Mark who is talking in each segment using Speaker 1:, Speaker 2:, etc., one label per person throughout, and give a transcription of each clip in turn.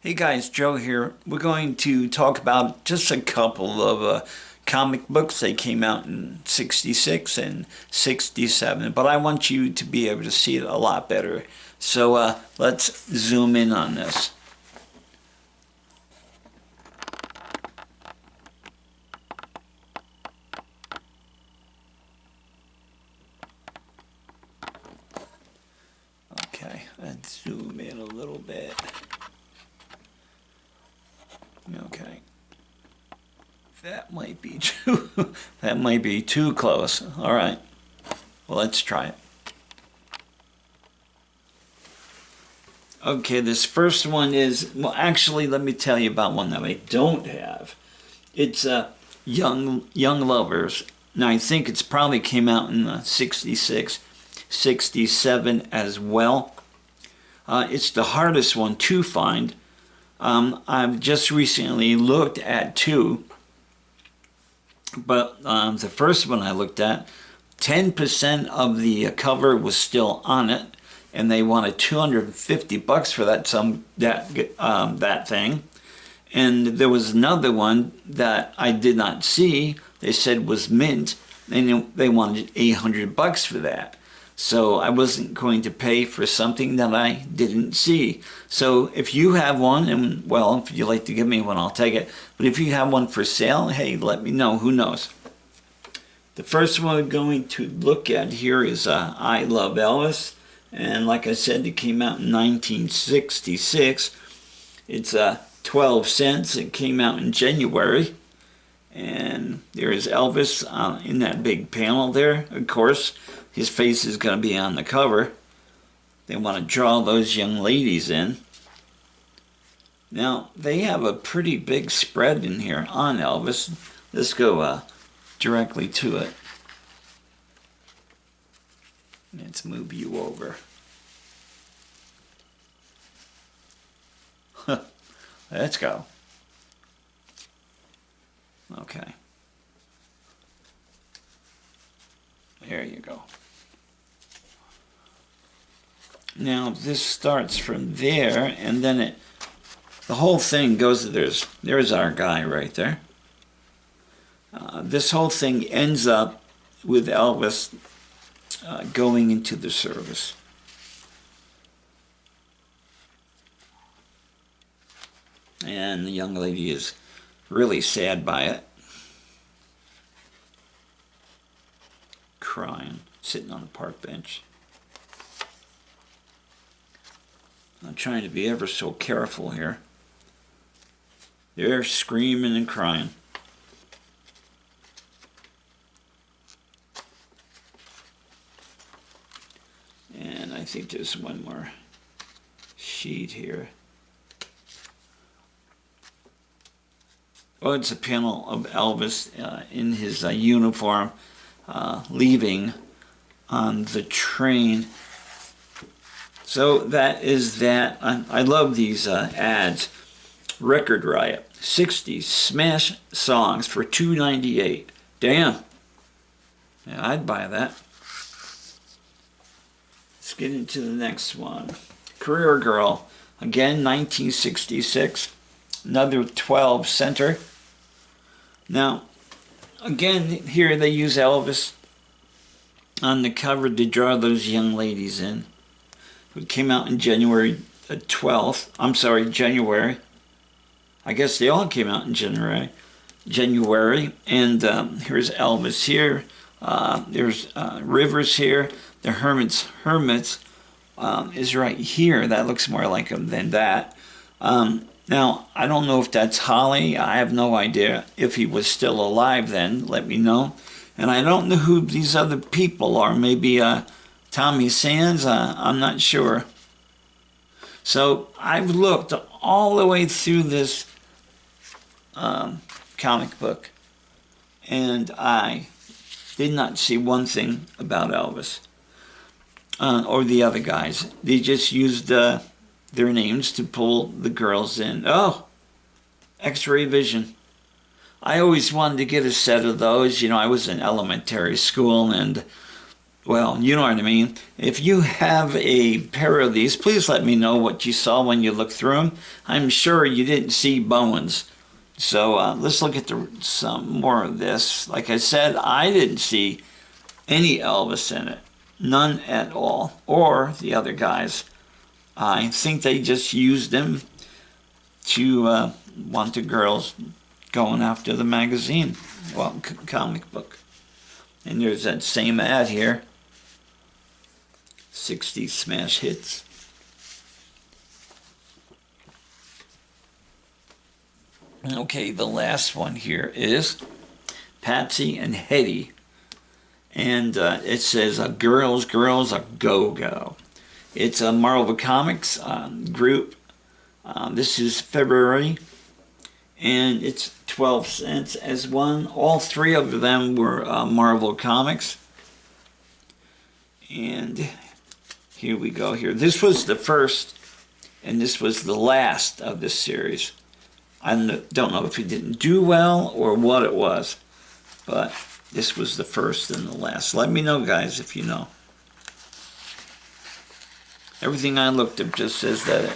Speaker 1: Hey guys, Joe here. We're going to talk about just a couple of comic books. They came out in 66 and 67, but I want you to be able to see it a lot better. So let's zoom in on this. Okay, let's zoom in a little bit. Okay. That might be too that might be too close. All right. Well, let's try it. Okay, this first one is, well, actually, let me tell you about one that I don't have. It's Young Lovers. Now, I think it's probably came out in 66, 67 as well. It's the hardest one to find. I've just recently looked at two, but the first one I looked at, 10% of the cover was still on it, and they wanted $250 for that thing. And there was another one that I did not see. They said was mint, and they wanted $800 for that. So I wasn't going to pay for something that I didn't see. So if you have one, and well, if you'd like to give me one, I'll take it. But if you have one for sale, hey, let me know. Who knows? The first one we're going to look at here is I Love Elvis. And like I said, it came out in 1966. It's 12 cents. It came out in January. And there is Elvis in that big panel there. Of course, his face is going to be on the cover. They want to draw those young ladies in. Now, they have a pretty big spread in here on Elvis. Let's go directly to it. Let's move you over. Let's go. Okay. There you go. Now this starts from there, and then the whole thing goes. There's our guy right there. This whole thing ends up with Elvis going into the service. And the young lady is really sad by it. Crying, sitting on a park bench. I'm trying to be ever so careful here. They're screaming and crying. And I think there's one more sheet here. Oh, it's a panel of Elvis in his uniform leaving on the train. So that is that. I love these ads. Record Riot, 60 smash songs for $2.98. Damn. Yeah, I'd buy that. Let's get into the next one. Career Girl, again, 1966. Another 12 center. Now, again, here they use Elvis on the cover to draw those young ladies in. It came out in January 12th. I'm sorry, January. I guess they all came out in January. And here's Elvis here. There's Rivers here. The Hermits is right here. That looks more like him than that. Now, I don't know if that's Holly. I have no idea. If he was still alive then, let me know. And I don't know who these other people are. Maybe Tommy Sands? I'm not sure. So I've looked all the way through this comic book, and I did not see one thing about Elvis or the other guys. They just used their names to pull the girls in. Oh, X-ray vision. I always wanted to get a set of those. You know, I was in elementary school, and Well, you know what I mean. If you have a pair of these, please let me know what you saw when you looked through them. I'm sure you didn't see Bowens. So let's look at some more of this. Like I said, I didn't see any Elvis in it. None at all. Or the other guys. I think they just used him to want the girls going after the magazine. Well, comic book. And there's that same ad here. 60 smash hits. Okay, the last one here is PATSY and HEDY. And it says, girls, girls, a go-go. It's a Marvel Comics group. This is February. And it's 12 cents as one. All three of them were Marvel Comics. And here we go here. This was the first, and this was the last of this series. I don't know if it didn't do well or what it was, but this was the first and the last. Let me know, guys, if you know. Everything I looked up just says that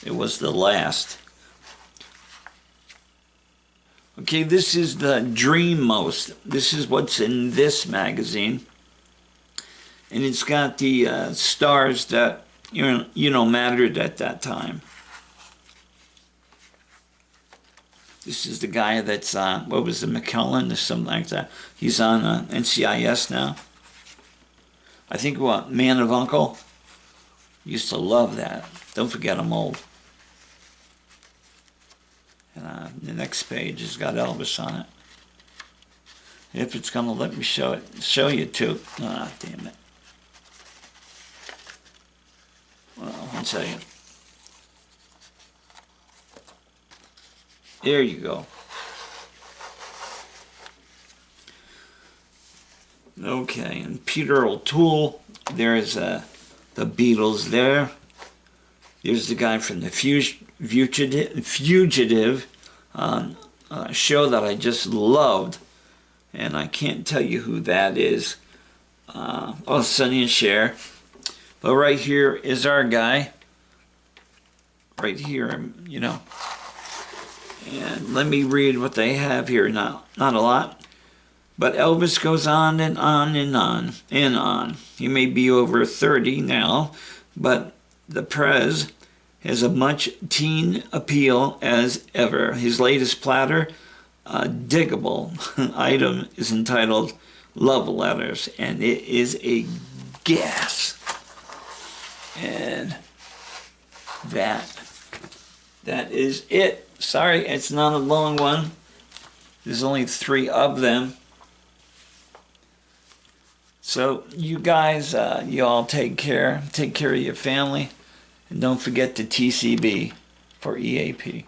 Speaker 1: it was the last. Okay, this is the Dream Most. This is what's in this magazine. And it's got the stars that, you know, mattered at that time. This is the guy that's, what was it, McKellen or something like that. He's on NCIS now. I think, what, Man of Uncle? Used to love that. Don't forget I'm old. And the next page has got Elvis on it. If it's going to let me show you too. Ah, damn it. Well, one second. There you go. Okay, and Peter O'Toole. There's the Beatles there. There's the guy from the Fugitive show that I just loved. And I can't tell you who that is. Oh, Sonny and Cher. But right here is our guy. Right here, you know. And let me read what they have here. Not a lot. But Elvis goes on and on and on and on. He may be over 30 now, but the Prez has a much teen appeal as ever. His latest platter, diggable item, is entitled Love Letters, and it is a gas. And that is it. Sorry, it's not a long one. There's only 3 of them. So you guys, you all take care. Take care of your family. And don't forget to TCB for EAP.